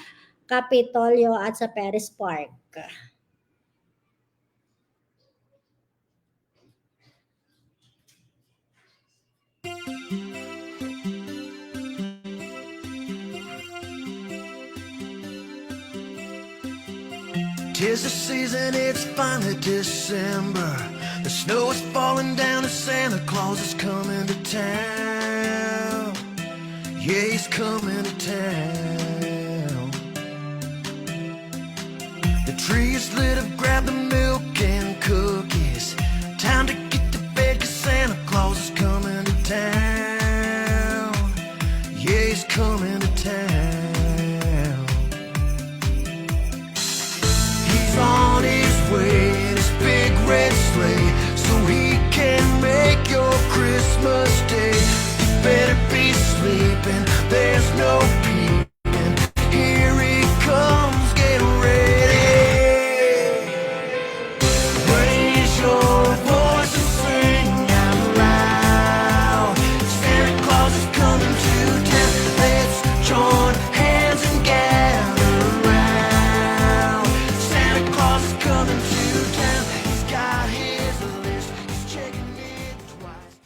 Kapitolyo at sa Perez Park. Tis the season, it's finally December. The snow is falling down and Santa Claus is coming to town. Yeah, he's coming to town. The tree is lit up, grab the milk and cookies. Time to get to bed 'cause Santa Claus is coming to town. Yeah, he's coming to town. On his way in his big red sleigh, so he can make your Christmas day. You better be sleeping, there's no peeping. Here he comes, get ready. Raise your voice and sing out loud. Santa Claus is coming to town. Let's join hands and gather around. Santa Claus is coming to town. He's got his list. He's checking it twice.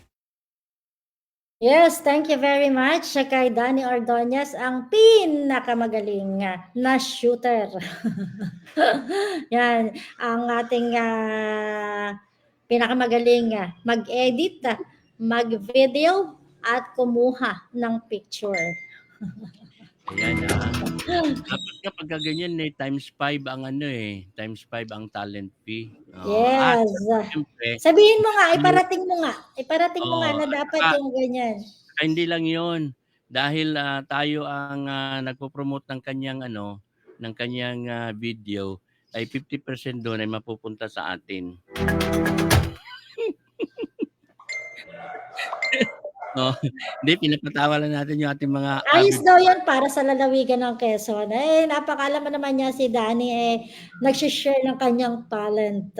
Yes, thank you very much kay Danny Ordonez, ang pinakamagaling na shooter. Yan, ang ating pinakamagaling mag-edit, mag-video, at kumuha ng picture. Ayan dapat nga pagka ganyan times 5 ang times 5 ang talent fee. Yes. Siyempre, Sabihin mo nga, iparating mo nga na dapat saka yung ganyan. hindi lang yon dahil tayo ang nagpo-promote ng kanyang video, ay 50% doon ay mapupunta sa atin. Hindi, pinapatawa lang natin yung ating mga Ayos daw yan para sa lalawigan ng Quezon. Napakaalam mo naman niya si Danny, nagsishare ng kanyang talent.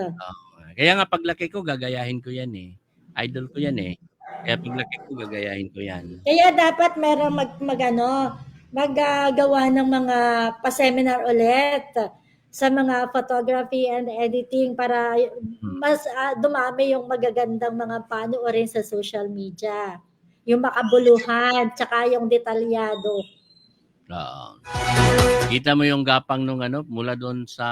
Kaya nga paglaki ko, gagayahin ko yan Idol ko yan Kaya paglaki ko, gagayahin ko yan. Kaya dapat meron maggagawa ng mga pa-seminar ulit sa mga photography and editing para mas dumami yung magagandang mga panoorin sa social media. Yung makabuluhan, tsaka yung detalyado. Kita mo yung gapang nung mula doon sa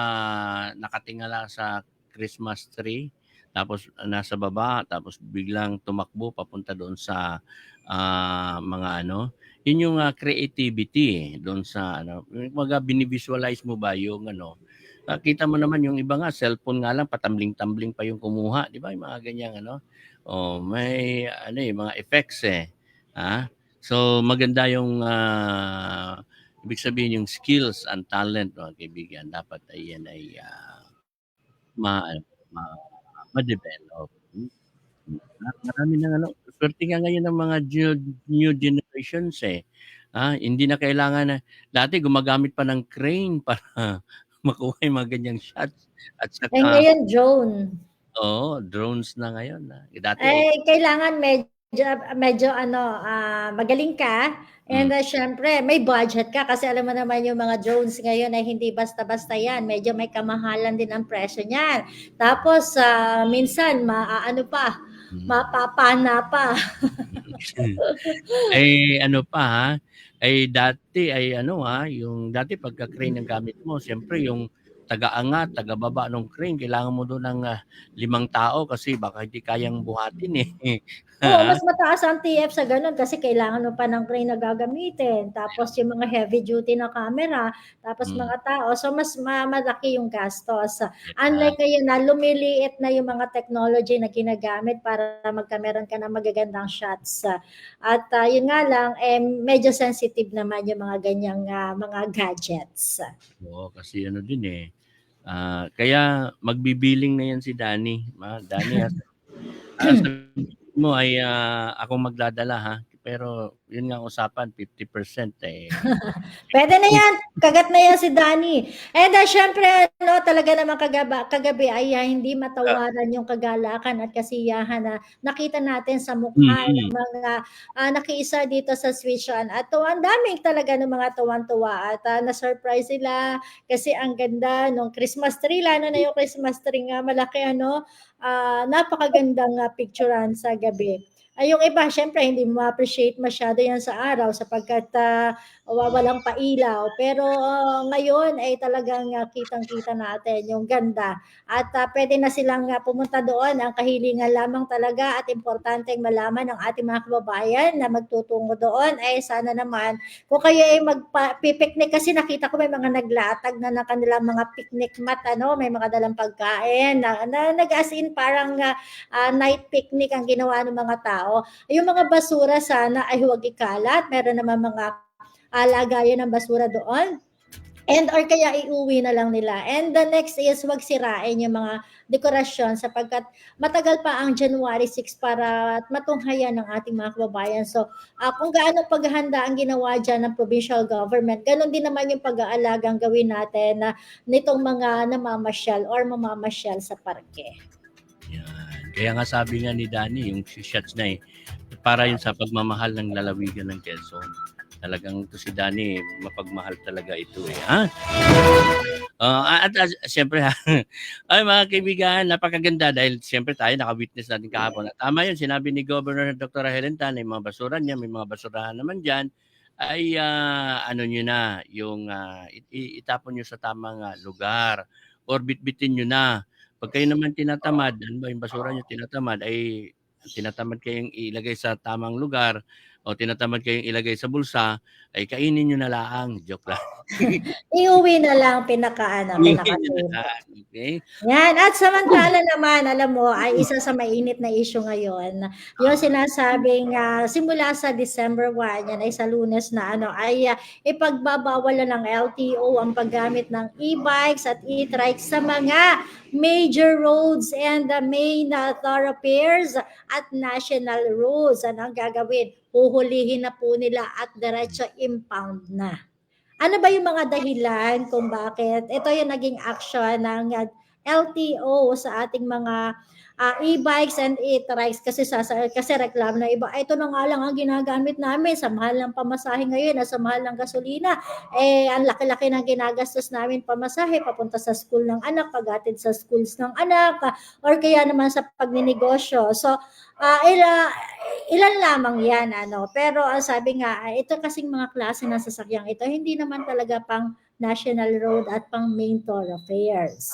nakatingala sa Christmas tree, tapos nasa baba, tapos biglang tumakbo papunta doon sa mga yun yung creativity doon sa binivisualize mo ba yung kita mo naman yung iba nga cellphone nga lang patambling-tambling pa yung kumuha, di ba? Yung mga ganyang may mga effects So maganda yung ibig sabihin yung skills and talent, mga kaibigan, dapat ay ma-develop. Marami nang swerte nga ngayon ng mga new generations hindi na kailangan na dati gumagamit pa ng crane para makuha yung mga ganyang shots, at saka ngayon drone. drones na ngayon dati Kailangan medyo magaling ka, and syempre may budget ka kasi alam mo naman yung mga drones ngayon ay hindi basta-basta yan, medyo may kamahalan din ang presyo niyan. Tapos minsan mapapana pa. Ay ano pa ha, ay dati ay ano yung dati pagka crane ang gamit mo, siyempre yung taga-angat, taga-baba ng crane, kailangan mo doon ng 5 tao kasi baka hindi kayang buhatin eh. Oo, Ha? mas mataas ang TF sa gano'n kasi kailangan mo pa ng crane na gagamitin, tapos yung mga heavy duty na camera, tapos Mm, mga tao. So mas malaki yung gastos. yeah. Unlike ngayon na lumiliit na yung mga technology na ginagamit para magkameron ka ng magagandang shots. At yun nga lang, medyo sensitive naman yung mga ganyang mga gadgets. Oo, kasi ano din eh. Kaya magbibiling na yan si Danny. Danny, sabi mo ay akong magdadala ha. Pero yun nga ang usapan, 50% eh. Pwede na yan. Kagat na yan si Danny. And syempre, no, talaga naman kagabi ay hindi matawaran yung kagalakan at kasiyahan na nakita natin sa mukha ng Mm. mga nakiisa dito sa Switch On. At ang daming talaga ng mga tuwan-tuwa at na-surprise sila kasi ang ganda ng Christmas tree. Lalo na yung Christmas tree nga malaki napakagandang picturean sa gabi. Ay, yung iba, syempre, hindi mo appreciate masyado yan sa araw sapagkat walang pailaw. Pero ngayon ay talagang kitang-kita natin yung ganda. At pwede na silang pumunta doon. Ang kahilingan lamang talaga at importanteng malaman ng ating mga kababayan na magtutungo doon ay sana naman kung kayo ay magpipiknik kasi nakita ko may mga naglatag na ng kanilang mga picnic mat, may mga dalang pagkain na nag-as in parang night picnic ang ginawa ng mga tao. Yung mga basura sana ay huwag ikalat. Meron naman mga lagayan ng basura doon. And or kaya iuwi na lang nila. And the next is wag sirain yung mga dekorasyon sapagkat matagal pa ang January 6 para matunghayan ng ating mga kababayan. So, kung gaano paghahanda ang ginawa dyan ng provincial government, ganun din naman yung pag-aalagang gawin natin na nitong mga namamasyal or mamamasyal sa parke. Yan. Kaya nga sabi nga ni Danny, yung shots na para yun sa pagmamahal ng lalawigan ng Quezon. Talagang to si Danny, mapagmahal talaga ito ha? At siyempre ay mga kaibigan, napakaganda dahil siyempre tayo naka-witness natin kahapon. At tama yun, sinabi ni Governor Dr. Helen Tan, may mga basura niya, may mga basurahan naman dyan, ay ano nyo na, yung itapon nyo sa tamang lugar or bitbitin nyo na. Pag kayo naman tinatamad, ano ba yung basura nyo tinatamad, ay tinatamad kayong ilagay sa tamang lugar o tinatamad kayong ilagay sa bulsa, ay kainin nyo na lang. Joke lang. Iuwi na lang pinaka Okay? Yan. At samantala naman, alam mo, ay isa sa mainit na issue ngayon. Yung sinasabing simula sa December 1, yan ay sa Lunes na ay ipagbabawal na ng LTO ang paggamit ng e-bikes at e-trikes sa mga major roads and the main thoroughfares at national roads. Ano ang gagawin? Huhulihin na po nila at diretso impound na. Ano ba yung mga dahilan kung bakit ito yung naging action ng LTO sa ating mga e-bikes and e-trikes kasi reklamo ng iba, ito na nga lang ang ginagamit namin sa mahal ng pamasahe ngayon, sa mahal ng gasolina, ang laki-laki ng ginagastos namin pamasahe papunta sa school ng anak, paghatid sa schools ng anak, or kaya naman sa pagninegosyo. So, ilan lamang yan, pero sabi nga, ito kasing mga klase ng sasakyang ito, hindi naman talaga pang national road at pang main thoroughfares,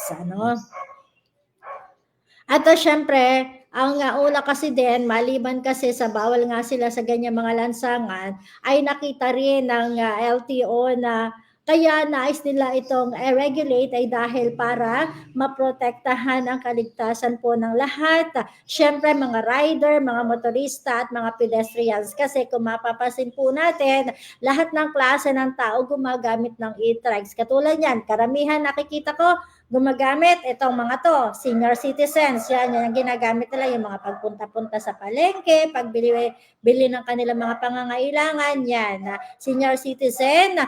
At syempre, ang una kasi din, maliban kasi sa bawal nga sila sa ganyan mga lansangan, ay nakita rin ng LTO na kaya nais nila itong regulate ay dahil para maprotektahan ang kaligtasan po ng lahat. Syempre, mga rider, mga motorista at mga pedestrians. Kasi kung mapapasin po natin, lahat ng klase ng tao gumagamit ng e-trikes. Katulad yan, karamihan nakikita ko, gumagamit itong mga to, senior citizens, yan ang ginagamit nila, yung mga pagpunta-punta sa palengke, pagbili ng kanilang mga pangangailangan, yan, senior citizen,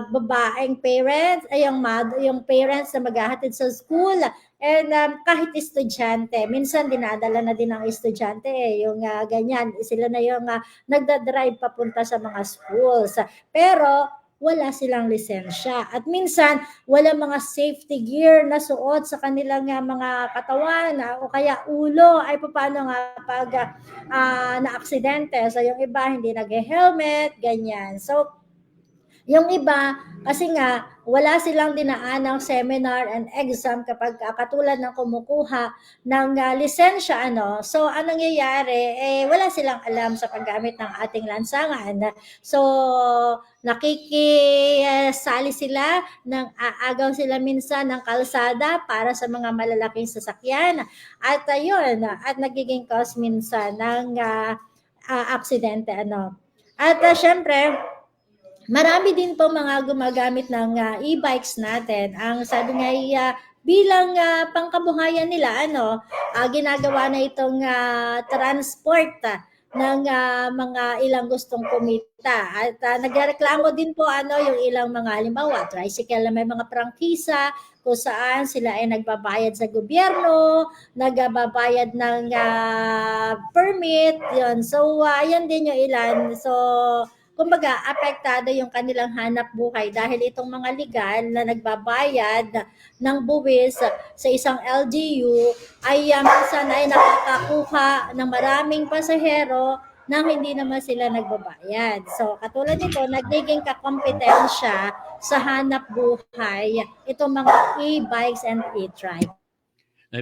babaeng parents, yung parents na maghahatid sa school, and kahit estudyante, minsan dinadala na din ng estudyante, yung ganyan, sila na yung nagdadrive papunta sa mga schools. Pero wala silang lisensya. At minsan, wala mga safety gear na suot sa kanilang mga katawan o kaya ulo. Ay paano nga pag na-aksidente. So yung iba hindi nag-helmet, ganyan. So yung iba, kasi nga, wala silang dinaanang seminar and exam kapag katulad ng kumukuha ng lisensya, So, anong nangyayari? Wala silang alam sa paggamit ng ating lansangan. So, nakikisali sila, aagaw sila minsan ng kalsada para sa mga malalaking sasakyan. At ayun, at nagiging cause minsan ng aksidente, At syempre, marami din po mga gumagamit ng e-bikes natin. Ang sabi nga bilang pangkabuhayan nila, ginagawa na itong transport ng mga ilang gustong kumita. At nagreklamo din po yung ilang mga halimbawa, tricycle na may mga prangkisa, kung saan sila ay nagbabayad sa gobyerno, nagbabayad ng permit, yun. So, yan din yung ilan. So, kumbaga, apektado yung kanilang hanap buhay dahil itong mga legal na nagbabayad ng buwis sa isang LGU ay minsan ay nakakakuha ng maraming pasahero nang hindi naman sila nagbabayad. So, katulad nito, nagiging kakompetensya sa hanap buhay itong mga e-bikes and e-trike.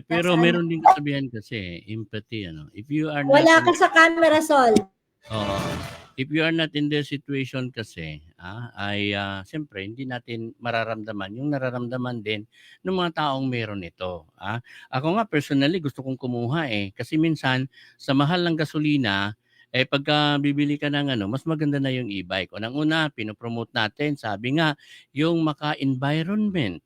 Pero meron din kasabihan kasi, empathy, If you are not Wala ka sa camera, Sol. If you are not in the situation kasi, siyempre, hindi natin mararamdaman yung nararamdaman din ng mga taong meron ito. Ako nga, personally, gusto kong kumuha Kasi minsan, sa mahal ng gasolina, pagka bibili ka ng mas maganda na yung e-bike. Unang-una, pinopromote natin, sabi nga, yung maka-environment.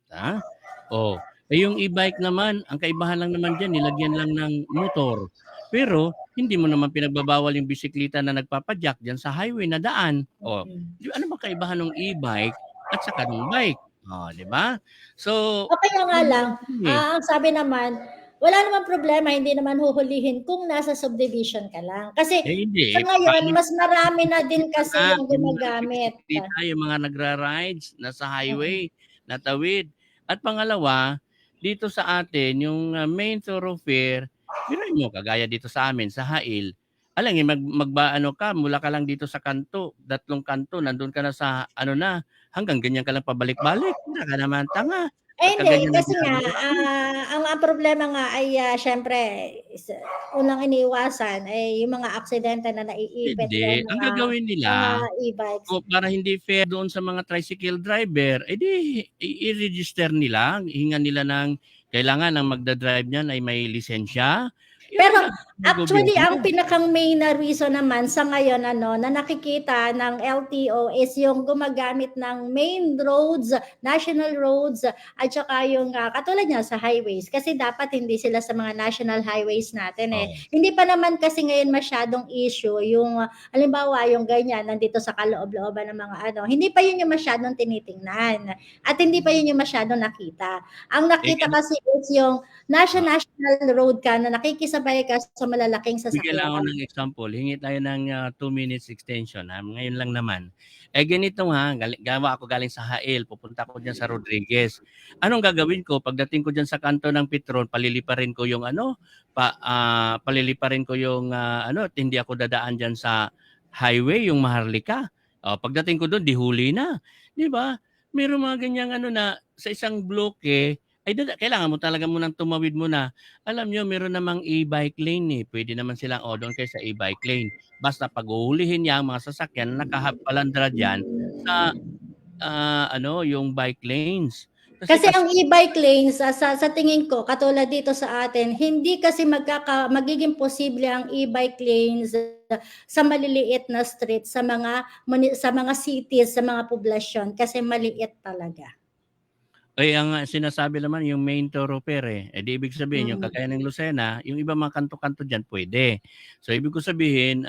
Yung e-bike naman, ang kaibahan lang naman dyan, nilagyan lang ng motor. Pero, hindi mo naman pinagbabawal yung bisikleta na nagpapadyak dyan sa highway na daan. Ano ba kaibahan ng e-bike at saka ng bike? Di ba? So, okay nga lang, ang sabi naman, wala naman problema, hindi naman huhulihin kung nasa subdivision ka lang. Kasi sa ngayon, mas marami na din kasi yung gumagamit. Yung mga nagra-rides, nasa highway, natawid. At pangalawa, dito sa atin, yung main thoroughfare, biruin mo, kagaya dito sa amin, sa Hail, magbaano ka, mula ka lang dito sa kanto, 3 kanto, nandun ka na sa, hanggang ganyan ka lang pabalik-balik, wala ka naman tanga. Hindi, kasi nga, ang problema nga ay, syempre, unang iniiwasan ay yung mga aksidente na naiipit. Hindi, ang gagawin nila, e-bikes. Para hindi fair doon sa mga tricycle driver, i-register nila, hingan nila ng, kailangan ang magdadrive niyan ay may lisensya. Pero actually, ang pinakang main na reason naman sa ngayon na nakikita ng LTO is yung gumagamit ng main roads, national roads, at saka yung katulad niya sa highways. Kasi dapat hindi sila sa mga national highways natin Hindi pa naman kasi ngayon masyadong issue yung, halimbawa, yung ganyan, nandito sa kaloob-looban ng mga hindi pa yun yung masyadong tinitingnan. At hindi pa yun yung masyadong nakita. Ang nakita kasi is yung national road ka na nakikisabay ka sa malalaking sasakyan. Bigyan lang ako ng example. Hingi tayo ng 2 minutes extension. Ngayon lang naman. Ganito gawa ako galing sa Hail. Pupunta ko dyan sa Rodriguez. Anong gagawin ko? Pagdating ko dyan sa kanto ng Petron, paliliparin ko yung hindi ako dadaan dyan sa highway, yung Maharlika. Pagdating ko doon, di huli na. Di ba? Meron mga ganyang na sa isang bloke, kailangan mo talaga munang tumawid muna. Alam nyo, meron namang e-bike lane Pwede naman silang doon kayo sa e-bike lane. Basta pag-uulihin niya ang mga sasakyan, nakapalandra dyan sa yung bike lanes. Kasi ang e-bike lanes, sa tingin ko, katulad dito sa atin, hindi kasi magiging posible ang e-bike lanes sa maliliit na street, sa mga cities, sa mga poblasyon, kasi maliit talaga. Ang sinasabi naman yung main thoroughfare di ibig sabihin yung kagaya ng Lucena, yung iba mga kanto-kanto diyan pwede. So ibig ko sabihin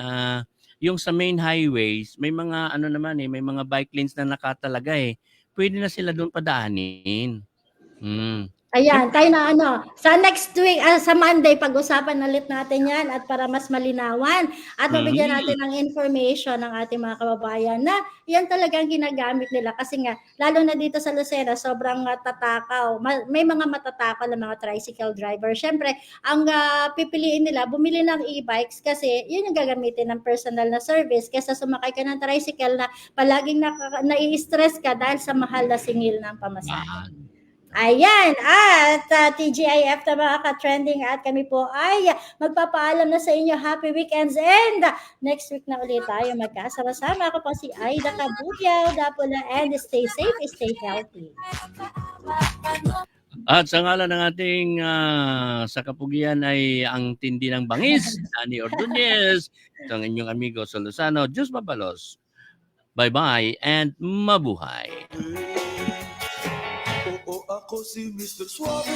yung sa main highways, may mga may mga bike lanes na nakatalaga Pwede na sila doon padaanin. Ayan, tayo na sa next week, sa Monday, pag-usapan ulit natin yan at para mas malinawan at mabigyan natin ng information ng ating mga kababayan na yan talagang ginagamit nila kasi nga, lalo na dito sa Lucena, sobrang tatakaw. May mga matatakaw na mga tricycle driver. Siyempre, ang pipiliin nila, bumili ng e-bikes kasi yun yung gagamitin ng personal na service kaysa sumakay ka ng tricycle na palaging nai-stress ka dahil sa mahal na singil ng pamasahe. Ayan, at TGIF na mga ka-trending at kami po ay magpapaalam na sa inyo. Happy weekends and next week na ulit tayo magkasama-sama. Ako po si Aida Cabuyao, Dapula, and stay safe, stay healthy. At sa ngalan ng ating sa kapugian ay ang tindi ng bangis, Danny Ordonez, itong inyong amigo sa Lozano, Diyos Mabalos. Bye-bye and mabuhay. Oo, ako si Mr. Suave.